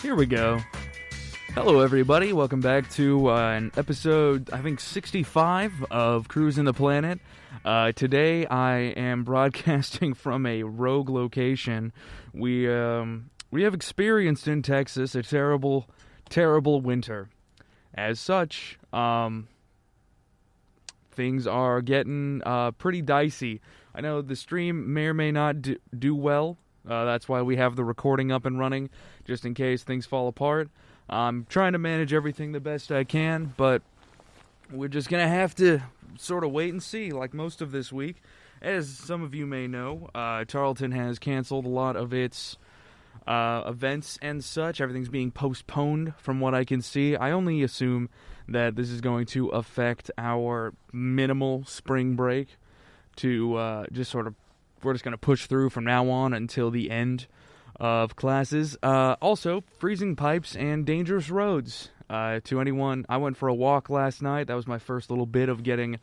Here we go. Hello, everybody. Welcome back to an episode, I think, 65 of Cruisin the Planet. Today, I am broadcasting from a rogue location. We have experienced in Texas a terrible, terrible winter. As such, things are getting pretty dicey. I know the stream may or may not do well. That's why we have the recording up and running, just in case things fall apart. I'm trying to manage everything the best I can, but we're just going to have to sort of wait and see, like most of this week. As some of you may know, Tarkenton has canceled a lot of its events and such. Everything's being postponed from what I can see. I only assume that this is going to affect our minimal spring break to we're just going to push through from now on until the end of classes. Also, freezing pipes and dangerous roads. To anyone, I went for a walk last night. That was my first little bit of getting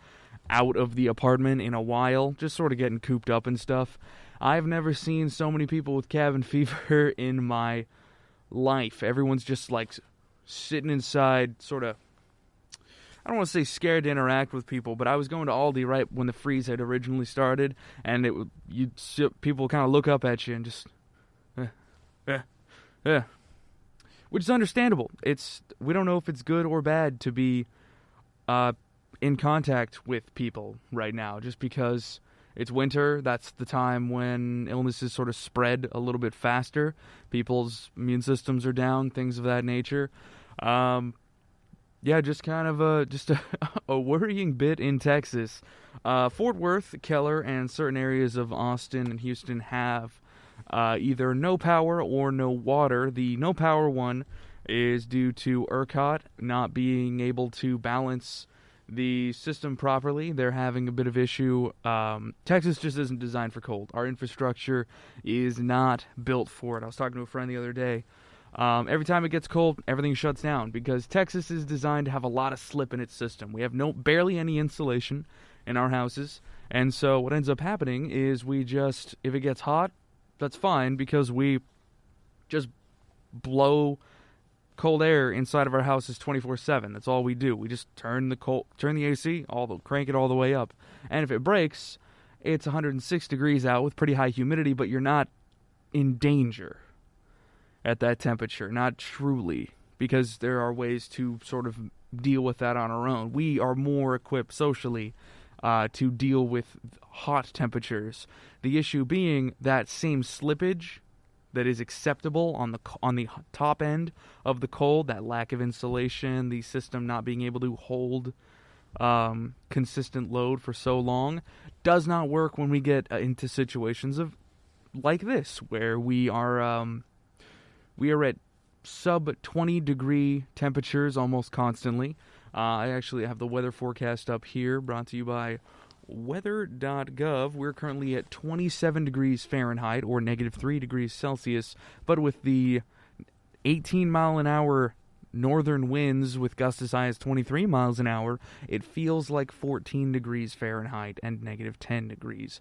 out of the apartment in a while, just sort of getting cooped up and stuff. I've never seen so many people with cabin fever in my life. Everyone's just like sitting inside, sort of, I don't want to say scared to interact with people, but I was going to Aldi right when the freeze had originally started, and people kind of look up at you and just, which is understandable. We don't know if it's good or bad to be in contact with people right now, just because it's winter. That's the time when illnesses sort of spread a little bit faster. People's immune systems are down, things of that nature. Yeah, just kind of a worrying bit in Texas. Fort Worth, Keller, and certain areas of Austin and Houston have either no power or no water. The no power one is due to ERCOT not being able to balance the system properly. They're having a bit of issue. Texas just isn't designed for cold. Our infrastructure is not built for it. I was talking to a friend the other day. Every time it gets cold, everything shuts down because Texas is designed to have a lot of slip in its system. We have barely any insulation in our houses, and so what ends up happening is if it gets hot, that's fine because we just blow cold air inside of our houses 24/7. That's all we do. We just turn the AC, crank it all the way up, and if it breaks, it's 106 degrees out with pretty high humidity, but you're not in danger at that temperature, not truly, because there are ways to sort of deal with that on our own. We are more equipped socially to deal with hot temperatures. The issue being that same slippage that is acceptable on the top end of the cold, that lack of insulation, the system not being able to hold consistent load for so long, does not work when we get into situations like this, where we are at sub-20 degree temperatures almost constantly. I actually have the weather forecast up here, brought to you by weather.gov. We're currently at 27 degrees Fahrenheit, or -3 degrees Celsius, but with the 18-mile-an-hour northern winds with gusts as high as 23 miles an hour, it feels like 14 degrees Fahrenheit and -10 degrees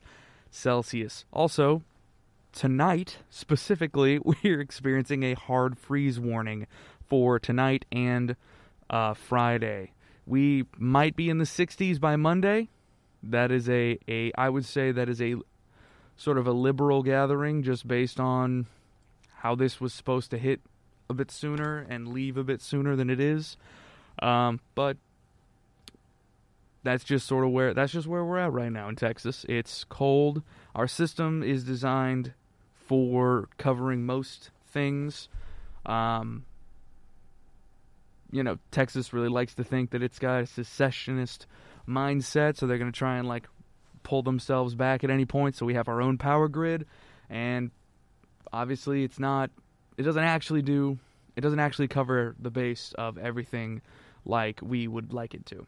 Celsius. Also, tonight, specifically, we're experiencing a hard freeze warning for tonight and Friday. We might be in the 60s by Monday. That is I would say that is a sort of a liberal gathering, just based on how this was supposed to hit a bit sooner and leave a bit sooner than it is. But that's just where we're at right now in Texas. It's cold. Our system is designed for covering most things. Texas really likes to think that it's got a secessionist mindset, so they're going to try and pull themselves back at any point, so we have our own power grid, and obviously it doesn't actually cover the base of everything like we would like it to.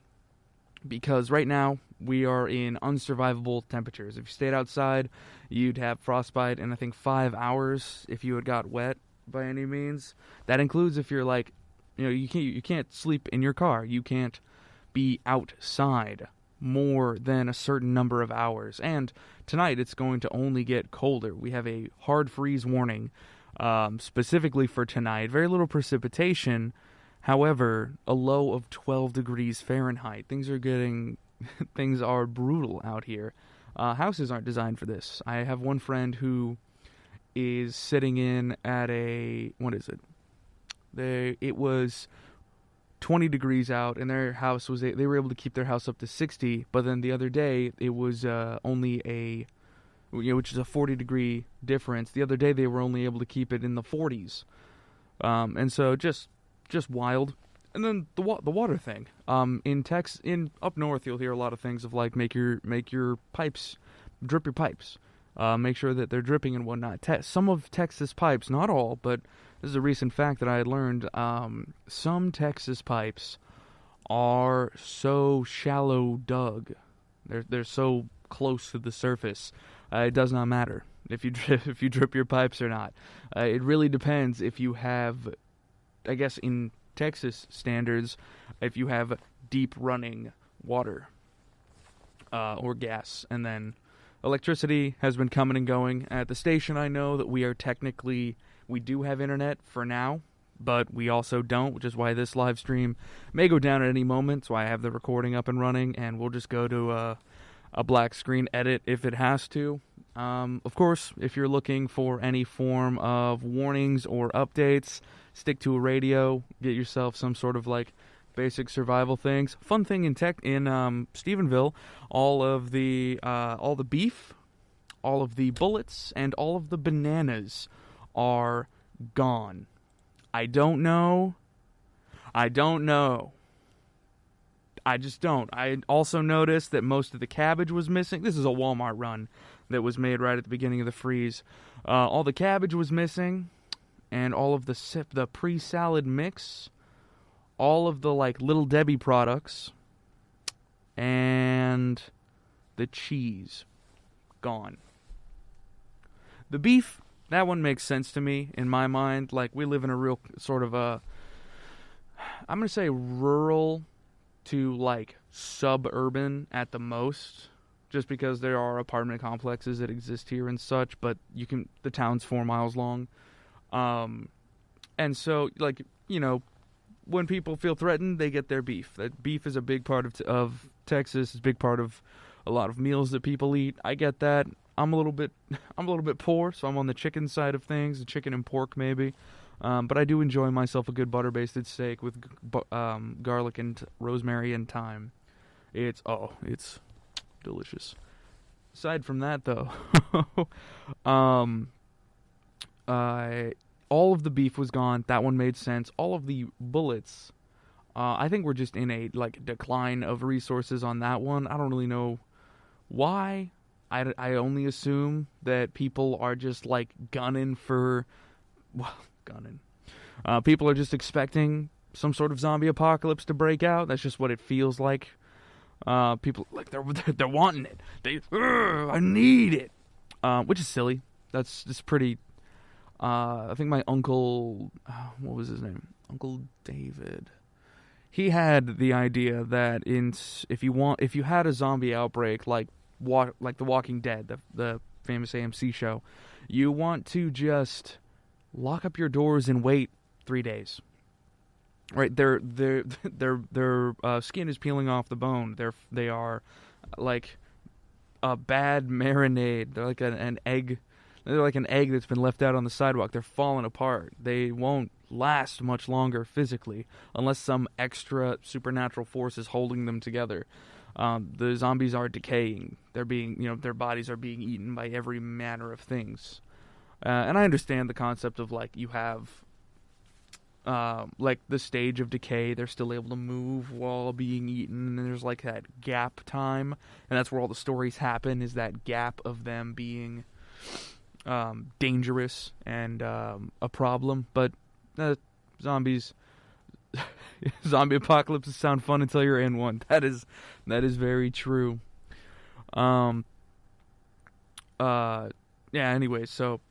Because right now, we are in unsurvivable temperatures. If you stayed outside, you'd have frostbite in, I think, 5 hours if you had got wet by any means. That includes if you're you can't sleep in your car. You can't be outside more than a certain number of hours. And tonight, it's going to only get colder. We have a hard freeze warning specifically for tonight. Very little precipitation. However, a low of 12 degrees Fahrenheit. Things are brutal out here. Houses aren't designed for this. I have one friend who is sitting in at it was 20 degrees out, and their house they were able to keep their house up to 60, but then the other day it was only which is a 40 degree difference. The other day they were only able to keep it in the 40s. And so just wild. And then the water thing. In up north you'll hear a lot of things of like make your pipes, drip your pipes. Make sure that they're dripping and whatnot. Some of Texas pipes, not all, but this is a recent fact that I had learned. Some Texas pipes are so shallow dug. They're so close to the surface. It does not matter if you drip your pipes or not. It really depends if you have, I guess in Texas standards, if you have deep running water or gas, and then electricity has been coming and going. At the station, I know that we do have internet for now, but we also don't, which is why this live stream may go down at any moment, so I have the recording up and running, and we'll just go to a black screen edit if it has to. Of course, if you're looking for any form of warnings or updates, stick to a radio, get yourself some sort of like basic survival things. Fun thing in Stephenville, all the beef, all of the bullets, and all of the bananas are gone. I don't know. I just don't. I also noticed that most of the cabbage was missing. This is a Walmart run that was made right at the beginning of the freeze. All the cabbage was missing, and all of the pre-salad mix, all of the like Little Debbie products, and the cheese gone. The beef, that one makes sense to me in my mind. Like, we live in a real sort of I'm going to say rural to like suburban at the most, just because there are apartment complexes that exist here and such, but the town's 4 miles long. And so, like, when people feel threatened, they get their beef. That beef is a big part of Texas. It's a big part of a lot of meals that people eat. I get that. I'm a little bit poor, so I'm on the chicken side of things, the chicken and pork maybe. But I do enjoy myself a good butter-basted steak with garlic and rosemary and thyme. It's delicious. Aside from that, though, all of the beef was gone. That one made sense. All of the bullets, I think we're just in a decline of resources on that one. I don't really know why. I only assume that people are just gunning. People are just expecting some sort of zombie apocalypse to break out. That's just what it feels like. People they're wanting it. I need it, which is silly. That's just pretty. I think my uncle, what was his name? Uncle David. He had the idea that if you had a zombie outbreak like The Walking Dead, the famous AMC show, you want to just lock up your doors and wait 3 days. Right, their skin is peeling off the bone. They are like a bad marinade. They're like an egg. They're like an egg that's been left out on the sidewalk. They're falling apart. They won't last much longer physically unless some extra supernatural force is holding them together. The zombies are decaying. They're being, their bodies are being eaten by every manner of things. And I understand the concept of you have the stage of decay. They're still able to move while being eaten, and there's that gap time, and that's where all the stories happen, is that gap of them being dangerous and a problem. But zombies, zombie apocalypses sound fun until you're in one. That is very true. Yeah, anyway, so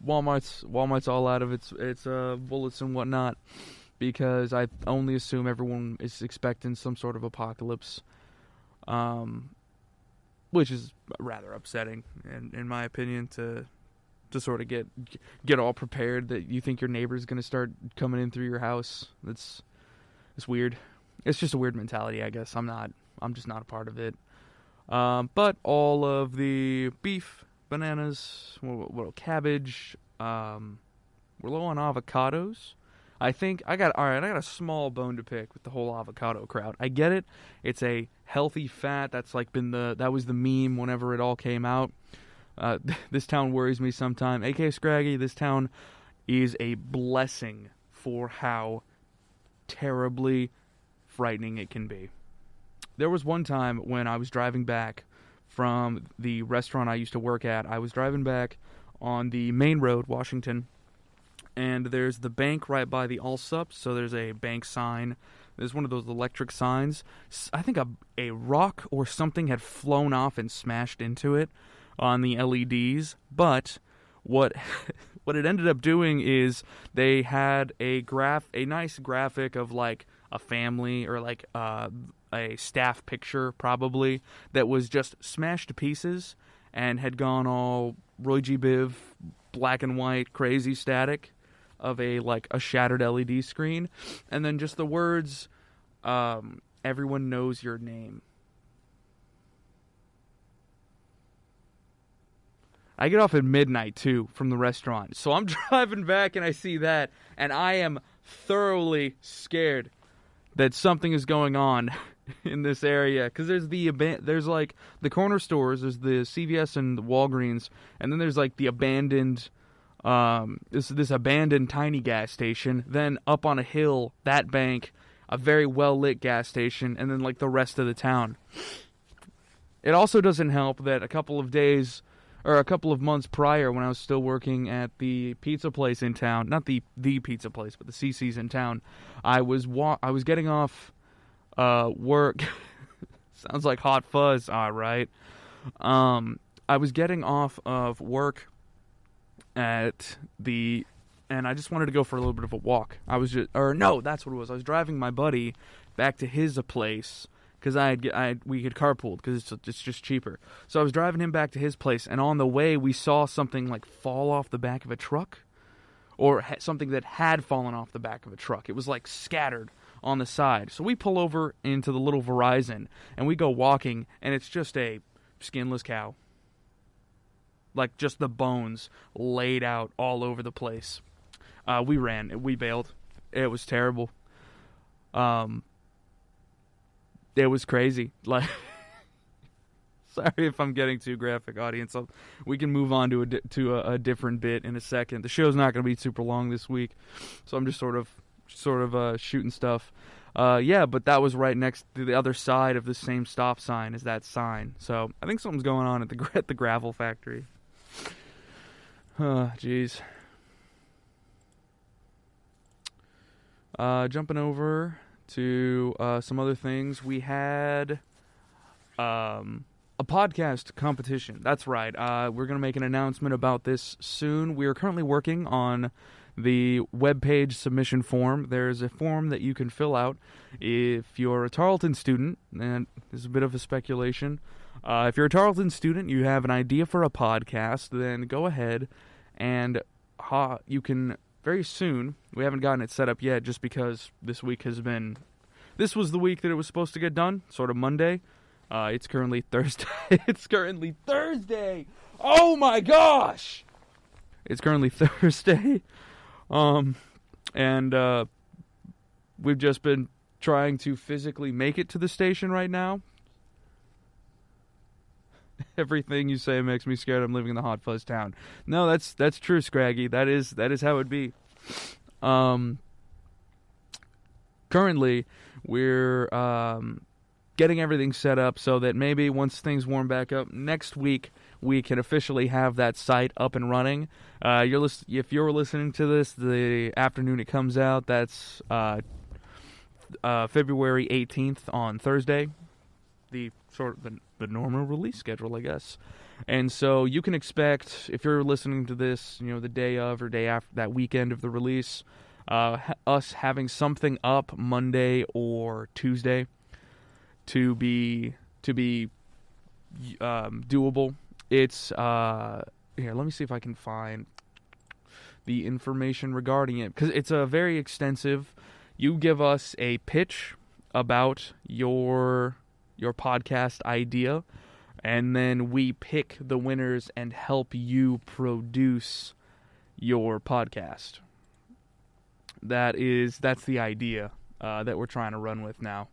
Walmart's all out of its bullets and whatnot, because I only assume everyone is expecting some sort of apocalypse, which is rather upsetting, in my opinion, to to sort of get all prepared that you think your neighbor's going to start coming in through your house. It's weird. It's just a weird mentality, I guess. I'm just not a part of it. But all of the beef, bananas, cabbage, we're low on avocados. I think I got a small bone to pick with the whole avocado crowd. I get it. It's a healthy fat. That's like that was the meme whenever it all came out. This town worries me sometimes. AK Scraggy, this town is a blessing for how terribly frightening it can be. There was one time when I was driving back from the restaurant I used to work at. I was driving back on the main road, Washington, and there's the bank right by the Allsup, so there's a bank sign. There's one of those electric signs. I think a rock or something had flown off and smashed into it on the LEDs, but what it ended up doing is they had a nice graphic of like a family or like a staff picture probably that was just smashed to pieces and had gone all Roy G. Biv, black and white, crazy static of a shattered LED screen, and then just the words, "Everyone knows your name." I get off at midnight, too, from the restaurant. So I'm driving back and I see that, and I am thoroughly scared that something is going on in this area. Because there's like the corner stores, there's the CVS and the Walgreens, and then there's like the abandoned, this abandoned tiny gas station. Then up on a hill, that bank, a very well-lit gas station, and then like the rest of the town. It also doesn't help that a couple of months prior, when I was still working at the pizza place in town, not the pizza place, but the CC's in town, I was getting off work. Sounds like Hot Fuzz, all right. I was getting off of work and I just wanted to go for a little bit of a walk. That's what it was. I was driving my buddy back to his place, because we had carpooled because it's just cheaper. So I was driving him back to his place, and on the way we saw something like fall off the back of a truck, or something that had fallen off the back of a truck. It was like scattered on the side. So we pull over into the little Verizon, and we go walking, and it's just a skinless cow. Like just the bones laid out all over the place. We ran. We bailed. It was terrible. It was crazy. Like, sorry if I'm getting too graphic, audience. We can move on to a different bit in a second. The show's not going to be super long this week, so I'm just sort of shooting stuff. But that was right next to the other side of the same stop sign as that sign. So I think something's going on at the gravel factory. Jeez. Jumping over to some other things. We had a podcast competition. That's right. We're going to make an announcement about this soon. We are currently working on the webpage submission form. There's a form that you can fill out if you're a Tarleton student, and this is a bit of a speculation. If you're a Tarleton student, you have an idea for a podcast, then go ahead and you can very soon. We haven't gotten it set up yet just because this was the week that it was supposed to get done, sort of Monday. It's currently Thursday. Oh my gosh! It's currently Thursday. And we've just been trying to physically make it to the station right now. Everything you say makes me scared I'm living in the Hot Fuzz town. No, that's true, Scraggy. That is how it be. Currently, we're getting everything set up so that maybe once things warm back up next week, we can officially have that site up and running. If you're listening to this the afternoon it comes out, that's February 18th on Thursday. The normal release schedule, I guess. And so you can expect, if you're listening to this, the day of or day after that weekend of the release, us having something up Monday or Tuesday to be doable. It's here, let me see if I can find the information regarding it, because it's a very extensive. You give us a pitch about your podcast idea, and then we pick the winners and help you produce your podcast. That's the idea that we're trying to run with now.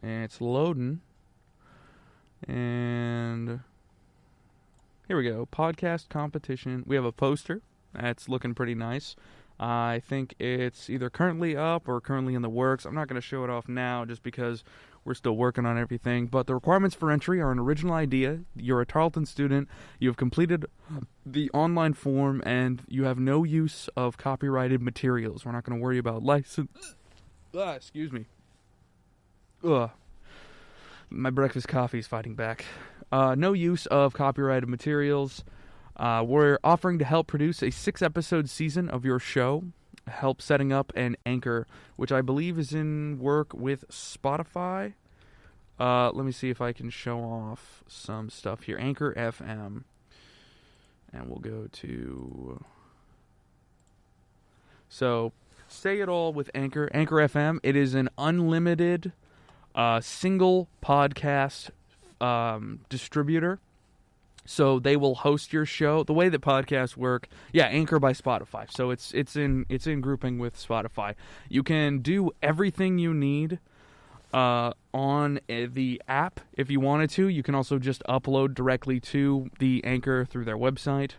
And it's loading. And here we go. Podcast competition. We have a poster. That's looking pretty nice. I think it's either currently up or currently in the works. I'm not going to show it off now just because we're still working on everything. But the requirements for entry are an original idea. You're a Tarkenton student. You have completed the online form, and you have no use of copyrighted materials. We're not going to worry about license. Excuse me. My breakfast coffee is fighting back. No use of copyrighted materials. We're offering to help produce a 6-episode season of your show, help setting up an Anchor, which I believe is in work with Spotify. Let me see if I can show off some stuff here. Anchor FM. And we'll go to... So, say it all with Anchor. Anchor FM, it is an unlimited single podcast distributor. So they will host your show. The way that podcasts work, Anchor by Spotify. So it's in grouping with Spotify. You can do everything you need on the app if you wanted to. You can also just upload directly to the Anchor through their website.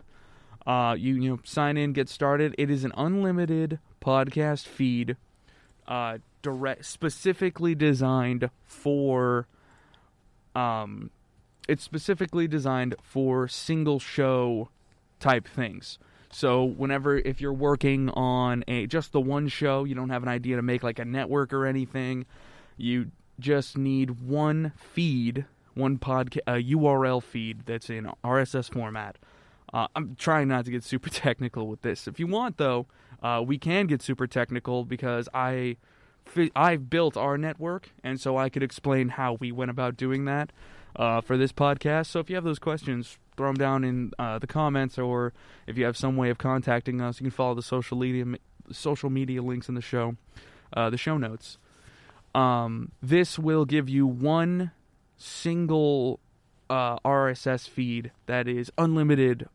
You sign in, get started. It is an unlimited podcast feed, specifically designed for It's specifically designed for single show type things. So if you're working on just the one show, you don't have an idea to make like a network or anything, you just need one feed, one URL feed that's in RSS format. I'm trying not to get super technical with this. If you want, though, we can get super technical because I've built our network, and so I could explain how we went about doing that for this podcast. So if you have those questions, throw them down in the comments, or if you have some way of contacting us, you can follow the social media links in the show notes. This will give you one single RSS feed that is unlimited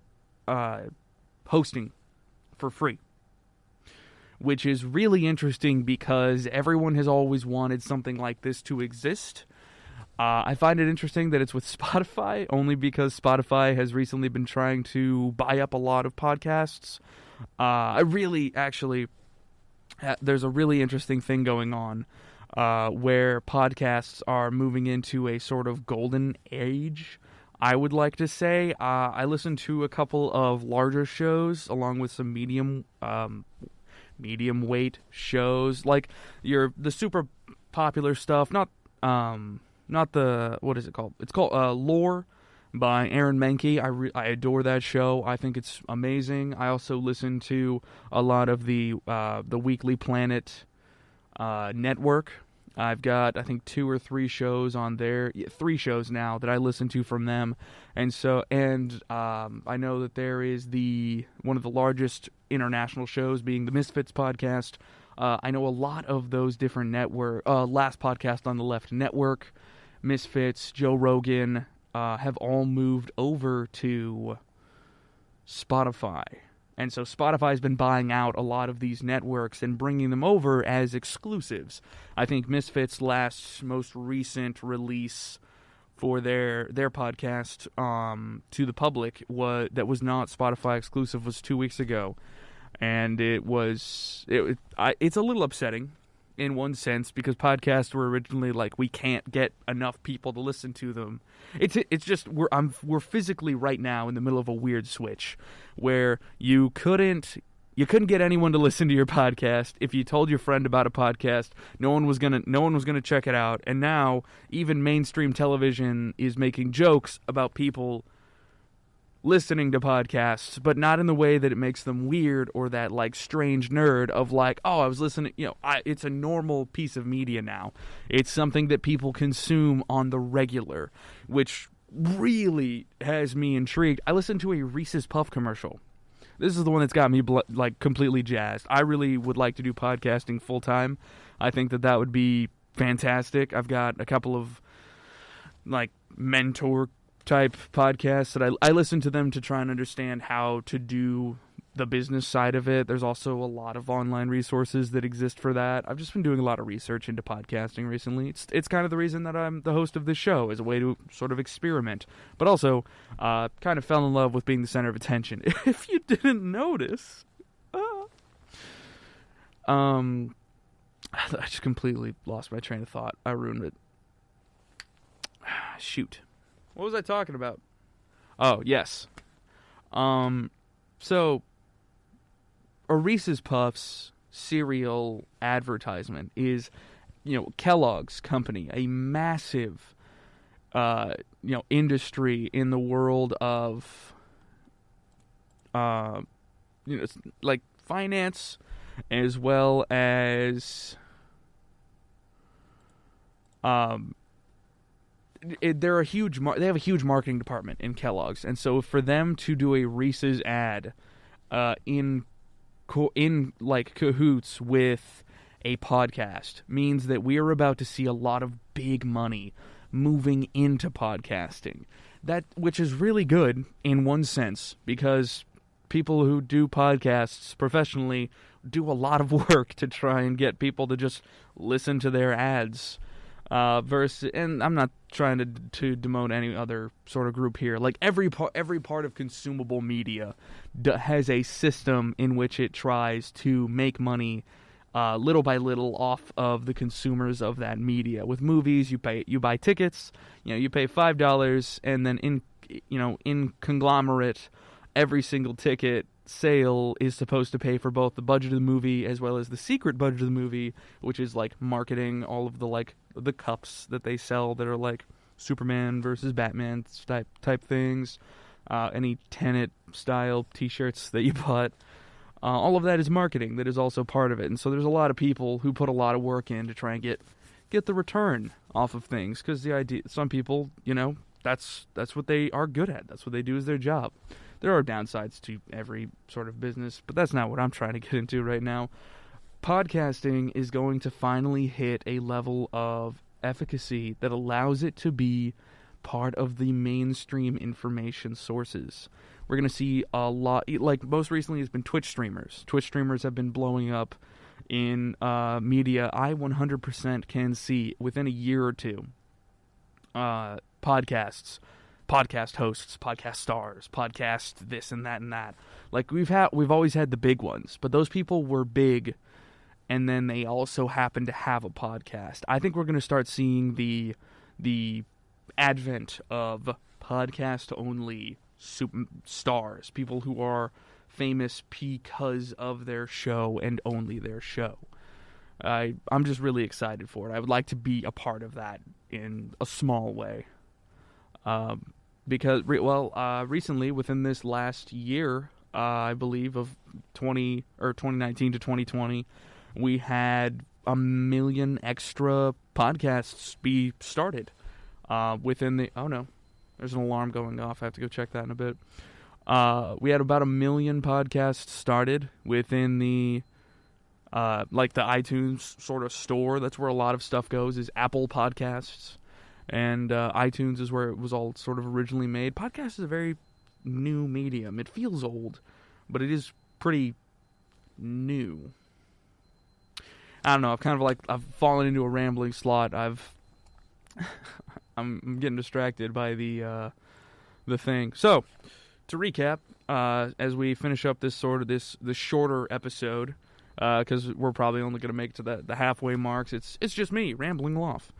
hosting for free, which is really interesting because everyone has always wanted something like this to exist. I find it interesting that it's with Spotify, only because Spotify has recently been trying to buy up a lot of podcasts. There's a really interesting thing going on where podcasts are moving into a sort of golden age, I would like to say. I listen to a couple of larger shows along with some medium weight shows, like the super popular stuff, not the, what is it called? It's called Lore by Aaron Mahnke. I adore that show. I think it's amazing. I also listen to a lot of the Weekly Planet network. I've got, I think, 2 or 3 shows on there, 3 shows now that I listen to from them, and I know that there is one of the largest international shows being the Misfits podcast. I know a lot of those different Last Podcast on the Left network, Misfits, Joe Rogan, have all moved over to Spotify. And so Spotify's been buying out a lot of these networks and bringing them over as exclusives. I think Misfits' most recent release for their podcast to the public that was not Spotify exclusive was 2 weeks ago. And it's a little upsetting in one sense, because podcasts were originally like, we can't get enough people to listen to them. It's just we're physically right now in the middle of a weird switch where you couldn't get anyone to listen to your podcast. If you told your friend about a podcast, no one was gonna check it out. And now even mainstream television is making jokes about people listening to podcasts, but not in the way that it makes them weird or that like strange nerd of like, oh, I was listening. It's a normal piece of media now. It's something that people consume on the regular, which really has me intrigued. I listened to a Reese's Puff commercial. This is the one that's got me completely jazzed. I really would like to do podcasting full time. I think that would be fantastic. I've got a couple of mentor type podcasts that I listen to them to try and understand how to do the business side of it. There's also a lot of online resources that exist for that. I've just been doing a lot of research into podcasting recently. It's kind of the reason that I'm the host of this show, as a way to sort of experiment, but also kind of fell in love with being the center of attention. If you didn't notice, I just completely lost my train of thought. I ruined it. Shoot. What was I talking about? Oh, yes. So a Reese's Puffs cereal advertisement is, Kellogg's company, a massive, industry in the world of, finance, as well as, they have a huge marketing department in Kellogg's, and so for them to do a Reese's ad, in cahoots with a podcast means that we are about to see a lot of big money moving into podcasting. Which is really good in one sense, because people who do podcasts professionally do a lot of work to try and get people to just listen to their ads. And I'm not trying to demote any other sort of group here. Every part of consumable media has a system in which it tries to make money, little by little, off of the consumers of that media. With movies, you buy tickets, you pay $5, and then in conglomerate, every single ticket sale is supposed to pay for both the budget of the movie as well as the secret budget of the movie, which is marketing all of the cups that they sell that are Superman versus Batman type things, any Tenet style t-shirts that you bought. All of that is marketing that is also part of it. And so there's a lot of people who put a lot of work in to try and get the return off of things, because the idea, some people, that's what they are good at. That's what they do as their job. There are downsides to every sort of business, but that's not what I'm trying to get into right now. Podcasting is going to finally hit a level of efficacy that allows it to be part of the mainstream information sources. We're going to see a lot, most recently has been Twitch streamers. Twitch streamers have been blowing up in media. I 100% can see within a year or two, podcasts, podcast hosts, podcast stars, podcast this and that and that. We've always had the big ones, but those people were big, and then they also happen to have a podcast. I think we're going to start seeing the advent of podcast-only stars, people who are famous because of their show and only their show. I'm just really excited for it. I would like to be a part of that in a small way. Because, recently, within this last year, I believe, of 2019 to 2020, we had 1 million extra podcasts be started within the... Oh, no. There's an alarm going off. I have to go check that in a bit. We had about 1 million podcasts started within the... the iTunes sort of store. That's where a lot of stuff goes, is Apple Podcasts. And iTunes is where it was all sort of originally made. Podcast is a very new medium. It feels old, but it is pretty new. I don't know. I've fallen into a rambling slot. I'm getting distracted by the thing. So, to recap, as we finish up this shorter episode, because we're probably only going to make it to the halfway marks. It's just me rambling off.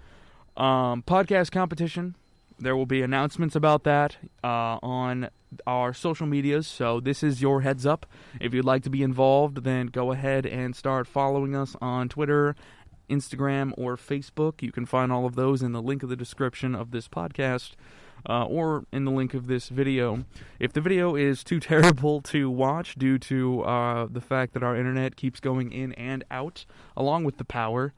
Podcast competition. There will be announcements about that on our social medias, so this is your heads up. If you'd like to be involved, then go ahead and start following us on Twitter, Instagram, or Facebook. You can find all of those in the link of the description of this podcast, or in the link of this video. If the video is too terrible to watch due to the fact that our internet keeps going in and out, along with the power,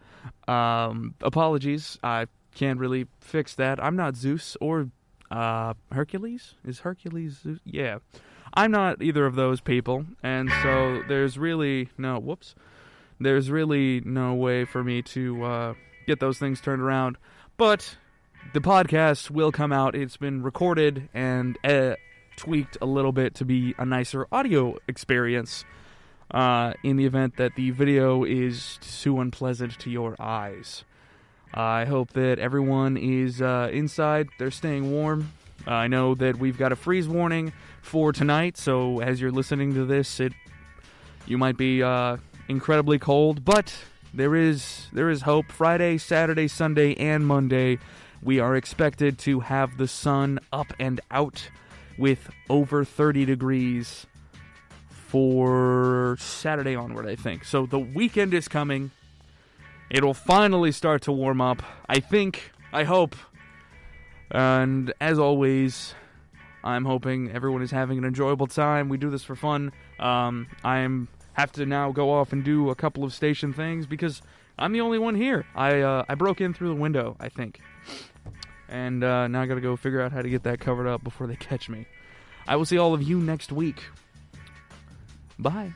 apologies. I can't really fix that. I'm not Zeus or Hercules? Is Hercules? Yeah. I'm not either of those people, and so there's really no way for me to get those things turned around. But the podcast will come out. It's been recorded and tweaked a little bit to be a nicer audio experience in the event that the video is too unpleasant to your eyes. I hope that everyone is inside. They're staying warm. I know that we've got a freeze warning for tonight, so as you're listening to this, you might be incredibly cold, but there is hope. Friday, Saturday, Sunday, and Monday, we are expected to have the sun up and out with over 30 degrees for Saturday onward, I think. So the weekend is coming. It'll finally start to warm up, I think, I hope. And as always, I'm hoping everyone is having an enjoyable time. We do this for fun. I have to now go off and do a couple of station things because I'm the only one here. I broke in through the window, I think. And now I gotta go figure out how to get that covered up before they catch me. I will see all of you next week. Bye.